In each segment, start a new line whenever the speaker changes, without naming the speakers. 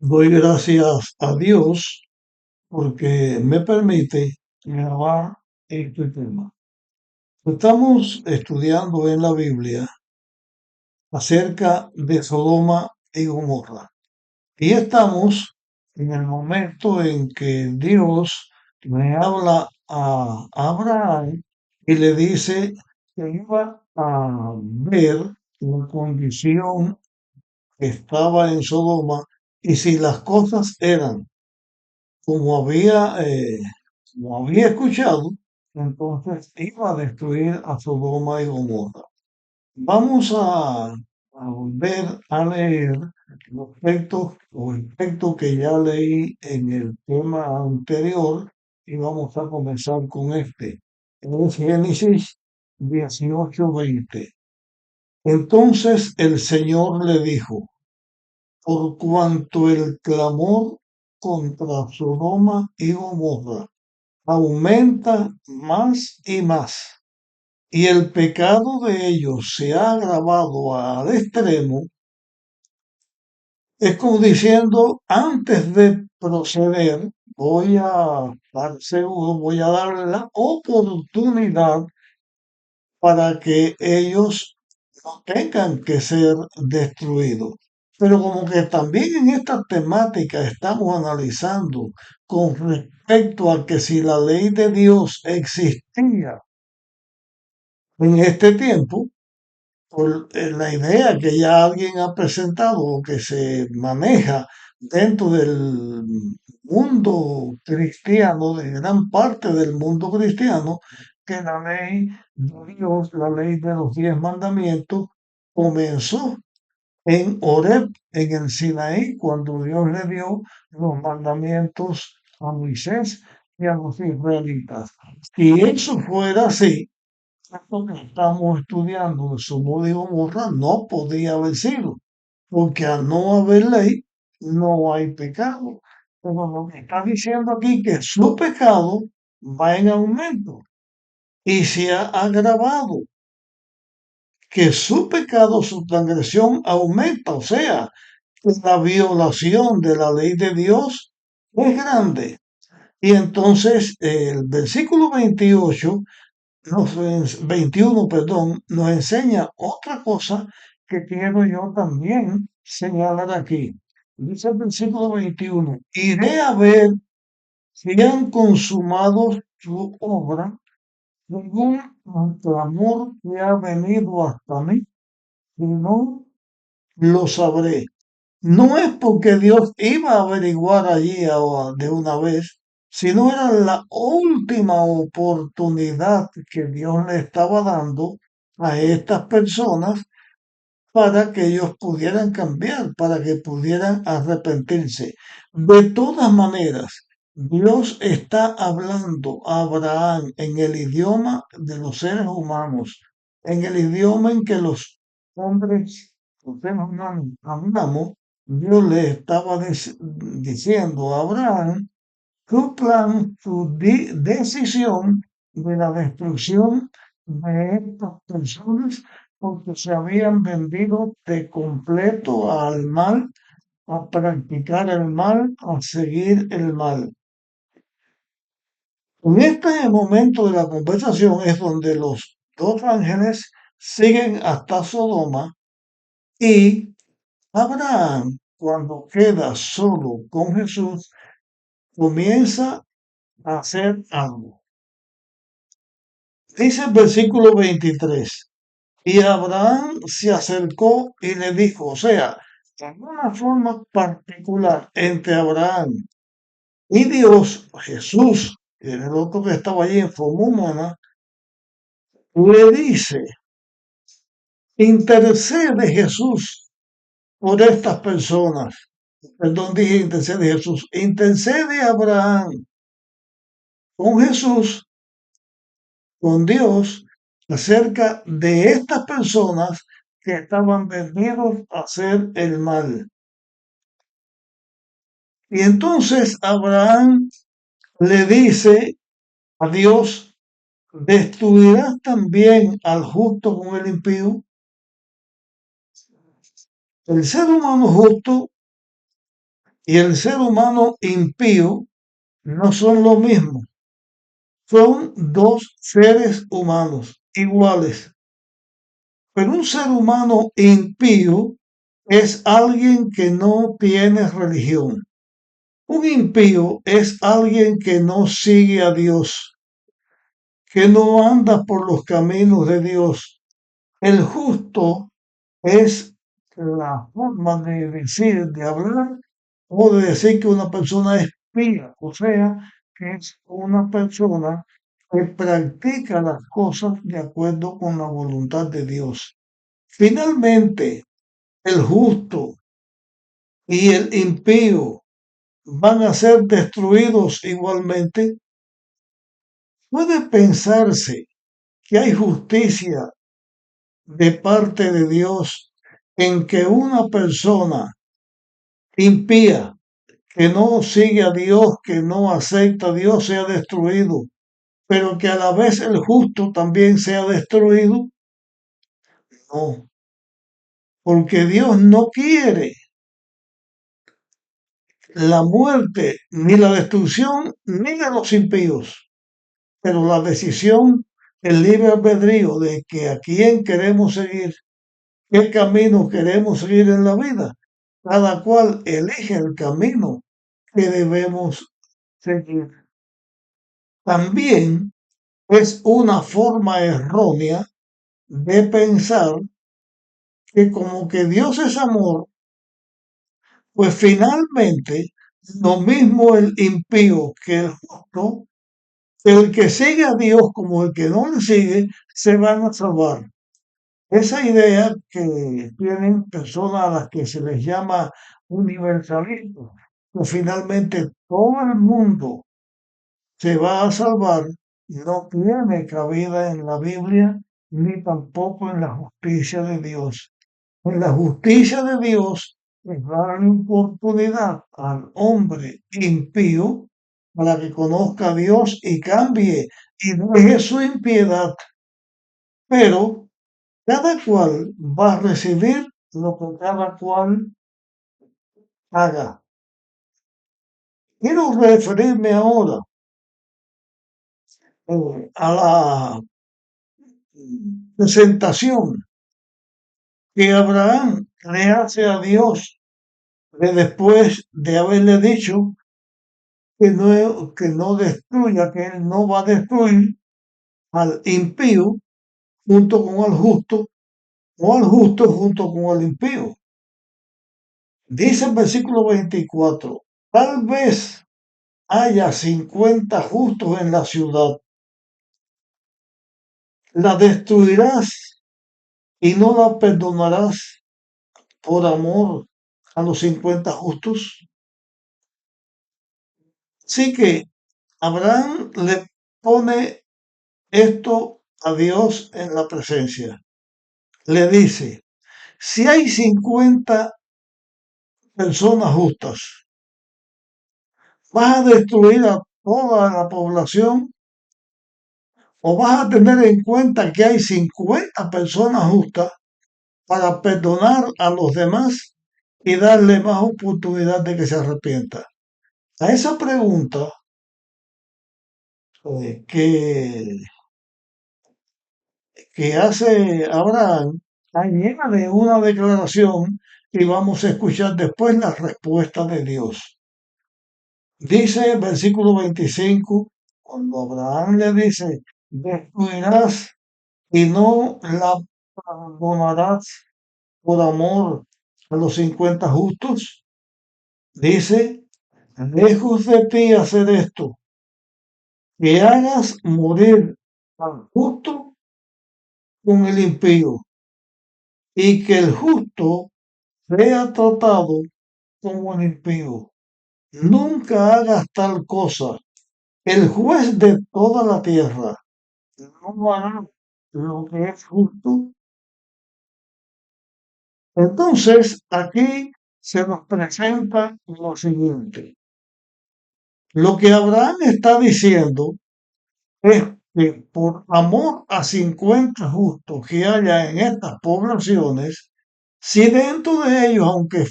Doy gracias a Dios porque me permite grabar este tema. Estamos estudiando en la Biblia acerca de Sodoma y Gomorra y estamos en el momento en que Dios le habla a Abraham y le dice que iba a ver la condición que estaba en Sodoma y si las cosas eran como como había escuchado, entonces iba a destruir a Sodoma y Gomorra. Vamos a volver a leer los textos que ya leí en el tema anterior y vamos a comenzar con este. Es Génesis 18:20. Entonces el Señor le dijo, por cuanto el clamor contra Sodoma y Gomorra aumenta más y más, y el pecado de ellos se ha agravado al extremo, es como diciendo, antes de proceder, voy a estar seguro, voy a darle la oportunidad para que ellos no tengan que ser destruidos. Pero como que también en esta temática estamos analizando con respecto a que si la ley de Dios existía en este tiempo, por la idea que ya alguien ha presentado o que se maneja dentro del mundo cristiano, de gran parte del mundo cristiano, que la ley de Dios, la ley de los 10 mandamientos, comenzó en Horeb, en el Sinaí, cuando Dios le dio los mandamientos a Moisés y a los israelitas. Si eso fuera así, esto que estamos estudiando de Sodoma y Gomorra no podía haber sido, porque al no haber ley no hay pecado. Pero lo que está diciendo aquí que su pecado va en aumento y se ha agravado, que su pecado, su transgresión aumenta, o sea, que la violación de la ley de Dios es grande. Y entonces el versículo 21, perdón, nos enseña otra cosa que quiero yo también señalar aquí. Dice el versículo 21, iré a ver si han consumado su obra según el clamor que ha venido hasta mí, si no, lo sabré. No es porque Dios iba a averiguar allí de una vez, sino era la última oportunidad que Dios le estaba dando a estas personas para que ellos pudieran cambiar, para que pudieran arrepentirse. De todas maneras, Dios está hablando a Abraham en el idioma de los seres humanos, en el idioma en que los hombres, los seres humanos, hablamos. Dios le estaba diciendo a Abraham su plan, su decisión de la destrucción de estas personas porque se habían vendido de completo al mal, a practicar el mal, a seguir el mal. En este momento de la conversación es donde los dos ángeles siguen hasta Sodoma y Abraham, cuando queda solo con Jesús, comienza a hacer algo. Dice el versículo 23, y Abraham se acercó y le dijo, o sea, en una forma particular entre Abraham y Dios, Jesús, que era el otro que estaba allí en forma humana, le dice, intercede Jesús por estas personas. Perdón, dije intercede Jesús, intercede Abraham con Jesús, con Dios, acerca de estas personas que estaban vendidos a hacer el mal. Y entonces Abraham le dice a Dios, ¿destruirás también al justo con el impío? El ser humano justo y el ser humano impío no son lo mismo. Son dos seres humanos iguales. Pero un ser humano impío es alguien que no tiene religión. Un impío es alguien que no sigue a Dios, que no anda por los caminos de Dios. El justo es la forma de decir, de hablar o de decir que una persona es pía, o sea, que es una persona que practica las cosas de acuerdo con la voluntad de Dios. Finalmente, el justo y el impío van a ser destruidos igualmente. Puede pensarse que hay justicia de parte de Dios en que una persona impía, que no sigue a Dios, que no acepta a Dios, sea destruido, pero que a la vez el justo también sea destruido. No, porque Dios no quiere la muerte ni la destrucción ni de los impíos, pero la decisión, el libre albedrío de que a quién queremos seguir, qué camino queremos seguir en la vida. Cada cual elige el camino que debemos seguir. También es una forma errónea de pensar que como que Dios es amor, pues finalmente lo mismo el impío que el justo, el que sigue a Dios como el que no le sigue, se van a salvar. Esa idea que tienen personas a las que se les llama universalistas, que finalmente todo el mundo se va a salvar, no tiene cabida en la Biblia ni tampoco en la justicia de Dios. En la justicia de Dios es darle oportunidad al hombre impío para que conozca a Dios y cambie y deje su impiedad. Pero cada cual va a recibir lo que cada cual haga. Quiero referirme ahora a la presentación que Abraham le hace a Dios después de haberle dicho que no destruya, que él no va a destruir al impío junto con el justo o al justo junto con el impío. Dice el versículo 24, tal vez haya 50 justos en la ciudad, la destruirás y no la perdonarás por amor a los 50 justos. Así que Abraham le pone esto a Dios en la presencia. Le dice, si hay 50 personas justas, ¿vas a destruir a toda la población o vas a tener en cuenta que hay 50 personas justas para perdonar a los demás y darle más oportunidad de que se arrepienta? A esa pregunta eh, que, que hace Abraham, añade una declaración y vamos a escuchar después la respuesta de Dios. Dice el versículo 25, cuando Abraham le dice, destruirás y no la perdonarás por amor a los 50 justos, dice, lejos de ti hacer esto, que hagas morir al justo con el impío y que el justo sea tratado como el impío. Nunca hagas tal cosa. El juez de toda la tierra no hará lo que es justo. Entonces, aquí se nos presenta lo siguiente. Lo que Abraham está diciendo es que por amor a 50 justos que haya en estas poblaciones, Si dentro de ellos, aunque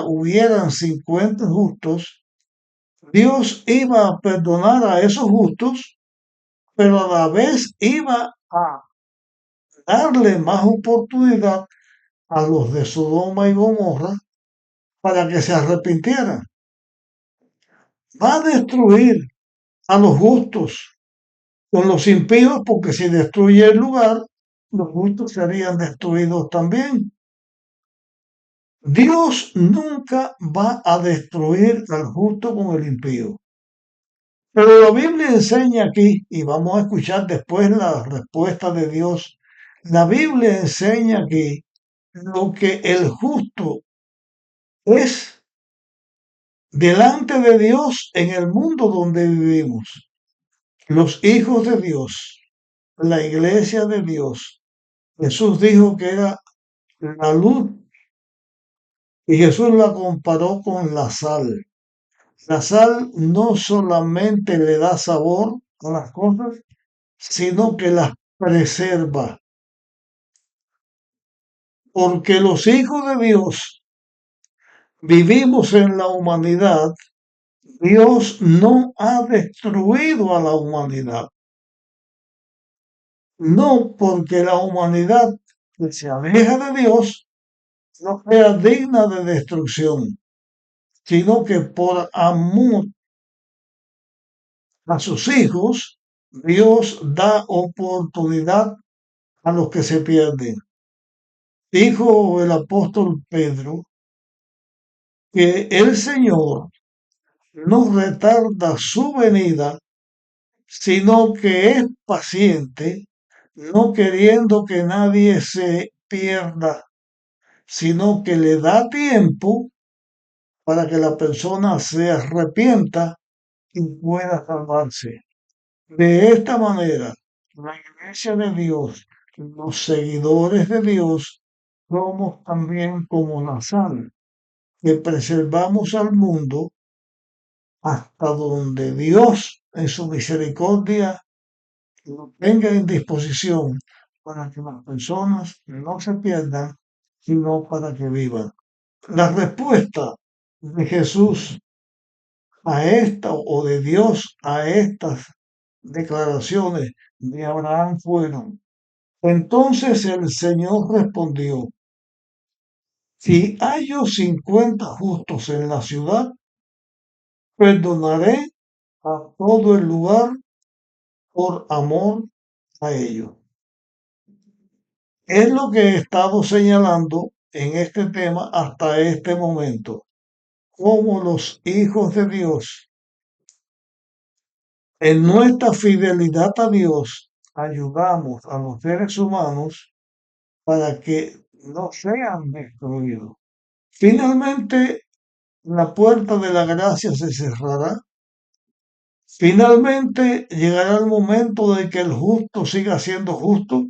hubieran 50 justos, Dios iba a perdonar a esos justos, pero a la vez iba a darle más oportunidad a los de Sodoma y Gomorra para que se arrepintieran. Va a destruir a los justos con los impíos, porque si destruye el lugar, los justos serían destruidos también. Dios nunca va a destruir al justo con el impío. Pero la Biblia enseña aquí, y vamos a escuchar después la respuesta de Dios, la Biblia enseña aquí lo que el justo es delante de Dios en el mundo donde vivimos. Los hijos de Dios, la iglesia de Dios. Jesús dijo que era la luz y Jesús la comparó con la sal. La sal no solamente le da sabor a las cosas, sino que las preserva. Porque los hijos de Dios vivimos en la humanidad, Dios no ha destruido a la humanidad. No porque la humanidad que se aleja de Dios no sea digna de destrucción, sino que por amor a sus hijos, Dios da oportunidad a los que se pierden. Dijo el apóstol Pedro que el Señor no retarda su venida, sino que es paciente, no queriendo que nadie se pierda, sino que le da tiempo para que la persona se arrepienta y pueda salvarse. De esta manera, la iglesia de Dios, los seguidores de Dios, somos también como la sal, que preservamos al mundo hasta donde Dios, en su misericordia, lo tenga en disposición para que las personas no se pierdan, sino para que vivan. La respuesta de Jesús a esta o de Dios a estas declaraciones de Abraham fueron: entonces el Señor respondió, si hallo 50 justos en la ciudad, perdonaré a todo el lugar por amor a ellos. Es lo que he estado señalando en este tema hasta este momento, cómo los hijos de Dios, en nuestra fidelidad a Dios, ayudamos a los seres humanos para que no sean destruidos. Finalmente, la puerta de la gracia se cerrará. Finalmente llegará el momento de que el justo siga siendo justo,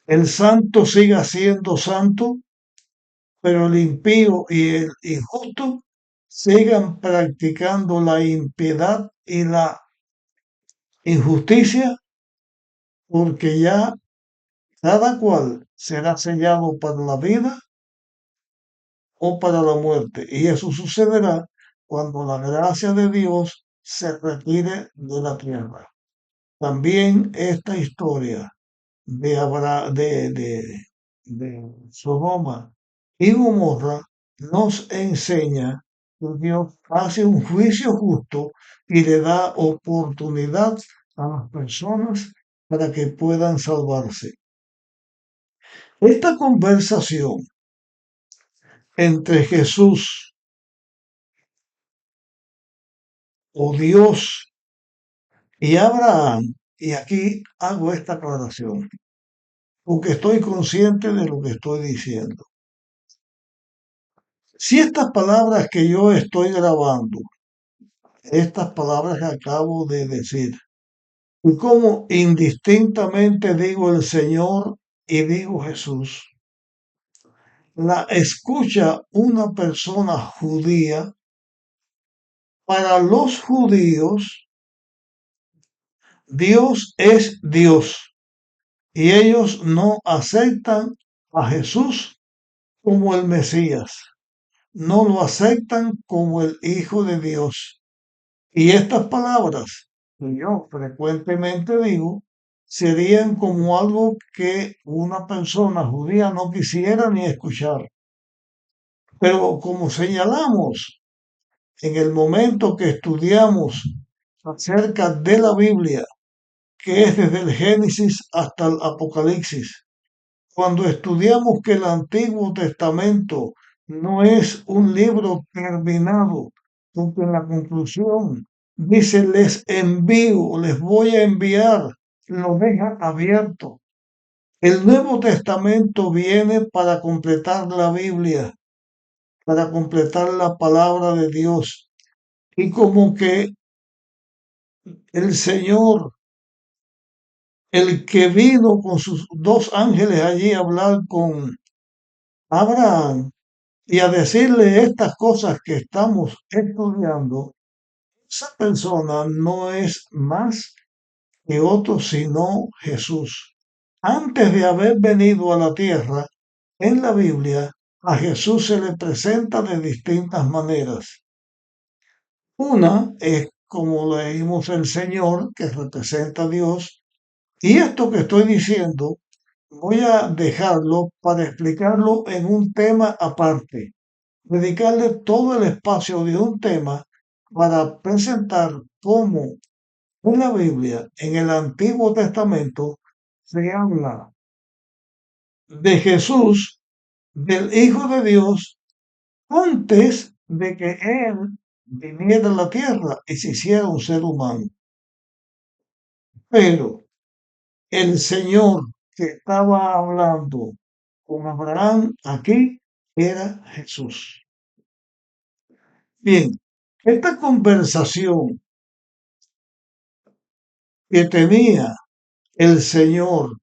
el santo siga siendo santo, pero el impío y el injusto sigan practicando la impiedad y la injusticia, porque ya cada cual será sellado para la vida o para la muerte. Y eso sucederá cuando la gracia de Dios se retire de la tierra. También esta historia de Sodoma y Gomorra nos enseña que Dios hace un juicio justo y le da oportunidad a las personas para que puedan salvarse. Esta conversación entre Jesús o Dios y Abraham, y aquí hago esta aclaración, porque estoy consciente de lo que estoy diciendo. Si estas palabras que yo estoy grabando, estas palabras que acabo de decir, y como indistintamente digo el Señor y digo Jesús, la escucha una persona judía, para los judíos, Dios es Dios y ellos no aceptan a Jesús como el Mesías, no lo aceptan como el Hijo de Dios. Y estas palabras que yo frecuentemente digo serían como algo que una persona judía no quisiera ni escuchar. Pero como señalamos en el momento que estudiamos acerca de la Biblia, que es desde el Génesis hasta el Apocalipsis, cuando estudiamos que el Antiguo Testamento no es un libro terminado, porque en la conclusión dice, les envío, les voy a enviar, lo deja abierto. El Nuevo Testamento viene para completar la Biblia, para completar la palabra de Dios. Y como que el Señor, el que vino con sus dos ángeles allí a hablar con Abraham, y a decirle estas cosas que estamos estudiando, esa persona no es más que otro sino Jesús. Antes de haber venido a la tierra, en la Biblia, a Jesús se le presenta de distintas maneras. Una es como leímos el Señor, que representa a Dios, y esto que estoy diciendo voy a dejarlo para explicarlo en un tema aparte, dedicarle todo el espacio de un tema para presentar cómo en la Biblia, en el Antiguo Testamento, se habla de Jesús, del Hijo de Dios, antes de que Él viniera a la tierra y se hiciera un ser humano. Pero el Señor que estaba hablando con Abraham aquí era Jesús. Bien, esta conversación que tenía el Señor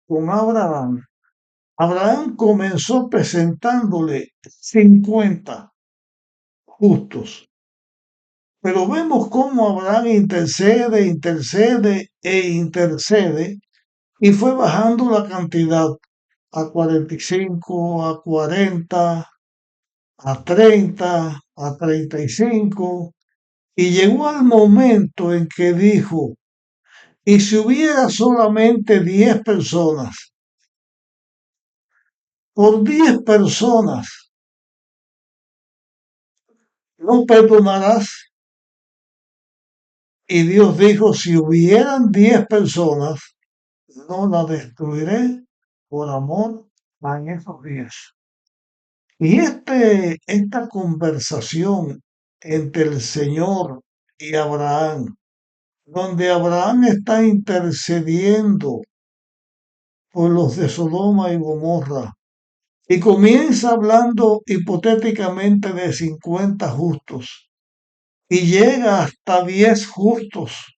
con Abraham, Abraham comenzó presentándole 50 justos. Pero vemos cómo Abraham intercede, intercede e intercede y fue bajando la cantidad a 45, a 40, a 30, a 35 y llegó al momento en que dijo, y si hubiera solamente 10 personas, por 10 personas no perdonarás. Y Dios dijo, si hubieran 10 personas, no la destruiré por amor a esos 10. Y esta conversación entre el Señor y Abraham, donde Abraham está intercediendo por los de Sodoma y Gomorra, y comienza hablando hipotéticamente de 50 justos, y llega hasta 10 justos,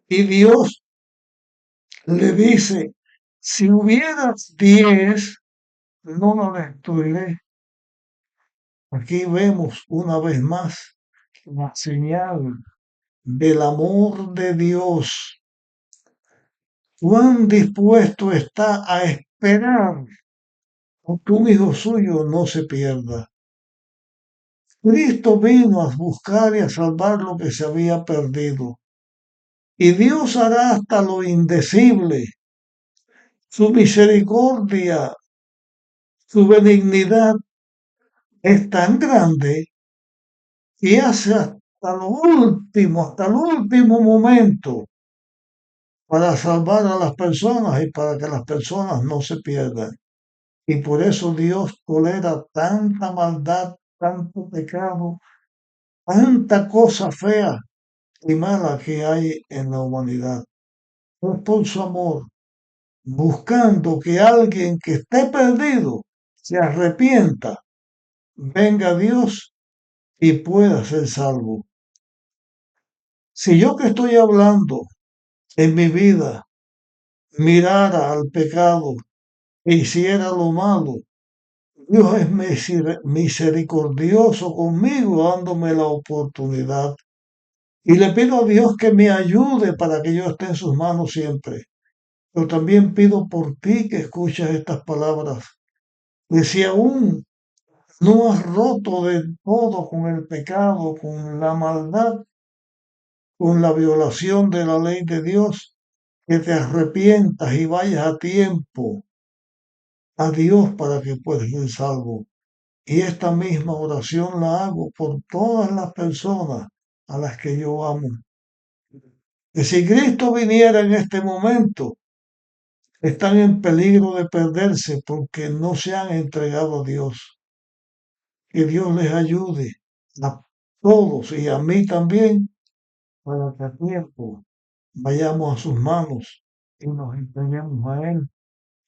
y Dios le dice, si hubieras 10, no lo destruiré. Aquí vemos una vez más la señal del amor de Dios. Cuán dispuesto está a esperar que un hijo suyo no se pierda. Cristo vino a buscar y a salvar lo que se había perdido. Y Dios hará hasta lo indecible. Su misericordia, su benignidad es tan grande y hace hasta el último momento para salvar a las personas y para que las personas no se pierdan. Y por eso Dios tolera tanta maldad, tanto pecado, tanta cosa fea y mala que hay en la humanidad. Es por su amor, buscando que alguien que esté perdido se arrepienta, venga a Dios y pueda ser salvo. Si yo que estoy hablando en mi vida mirara al pecado e hiciera lo malo, Dios es misericordioso conmigo, dándome la oportunidad. Y le pido a Dios que me ayude para que yo esté en sus manos siempre. Pero también pido por ti que escuches estas palabras, que si aún no has roto del todo con el pecado, con la maldad, con la violación de la ley de Dios, que te arrepientas y vayas a tiempo a Dios para que puedas ser salvo. Y esta misma oración la hago por todas las personas a las que yo amo. Que si Cristo viniera en este momento, están en peligro de perderse porque no se han entregado a Dios. Que Dios les ayude a todos y a mí también para que a tiempo vayamos a sus manos y nos entreguemos a Él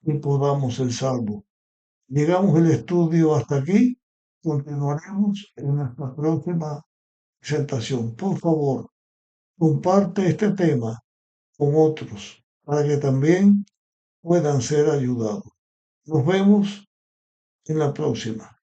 y podamos ser salvos. Llegamos el estudio hasta aquí. Continuaremos en nuestra próxima presentación. Por favor, comparte este tema con otros para que también puedan ser ayudados. Nos vemos en la próxima.